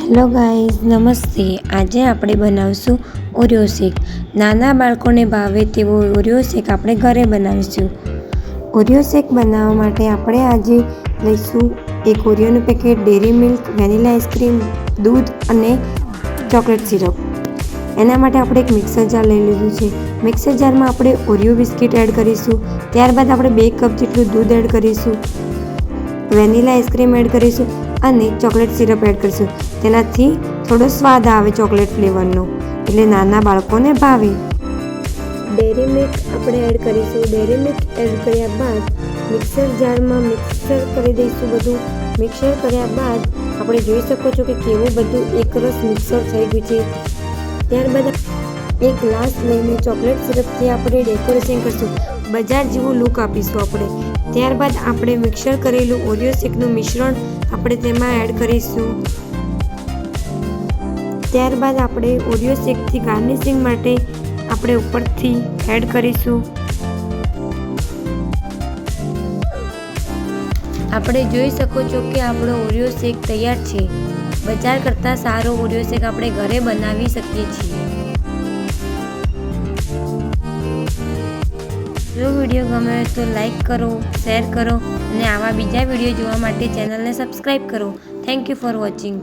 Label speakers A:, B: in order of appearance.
A: Hello guys, નમસ્તે। આજે આપણે બનાવશું ઓરિયો શેક। નાના બાળકોને ભાવે તેવો ઓરિયો શેક આપણે ઘરે બનાવીશું। ઓરિયો શેક બનાવવા માટે આપણે આજે લઈશું એક ઓરિયોનું packet, dairy milk, vanilla ice cream, દૂધ અને ચોકલેટ સિરપ। એના માટે આપણે એક મિક્સર જાર લઈ લીધું છે। મિક્સર જારમાં આપણે ઓરિયો બિસ્કિટ એડ કરીશું। ત્યારબાદ આપણે 2 કપ જેટલું દૂધ એડ કરીશું, વેનીલા આઈસ્ક્રીમ એડ કરીશું અને ચોકલેટ સિરપ એડ કરીશું। તેનાથી થોડો સ્વાદ આવે ચોકલેટ ફ્લેવરનો, એટલે નાના બાળકોને ભાવે। ડેરી મિલ્ક આપણે એડ કરીશું। ડેરી મિલ્ક એડ કર્યા બાદ મિક્સર જારમાં મિક્સર કરી દઈશું। બધું મિક્સર કર્યા બાદ આપણે જોઈ શકો છો કે કેવું બધું એકરસ મિક્સર થઈ ગયું છે। ત્યારબાદ એક ગ્લાસ લઈને ચોકલેટ સિરપથી આપણે ડેકોરેશન કરીશું, બજાર જેવું લુક આપીશું આપણે। ત્યારબાદ આપણે મિક્સર કરેલું ઓરિયો શેકનું મિશ્રણ આપણે તેમાં એડ કરીશું। ત્યારબાદ આપણે ઓરિયો શેકથી ગાર્નિશિંગ માટે આપણે ઉપરથી એડ કરીશું। આપણે જોઈ શકો છો કે આપણો ઓરિયો શેક તૈયાર છે। બજાર કરતાં સારો ઓરિયો શેક આપણે ઘરે બનાવી શકીએ છીએ। જો વિડીયો ગમે તો લાઈક કરો, શેર કરો અને આવા બીજા વિડીયો જોવા માટે ચેનલને સબસ્ક્રાઈબ કરો। Thank you for watching.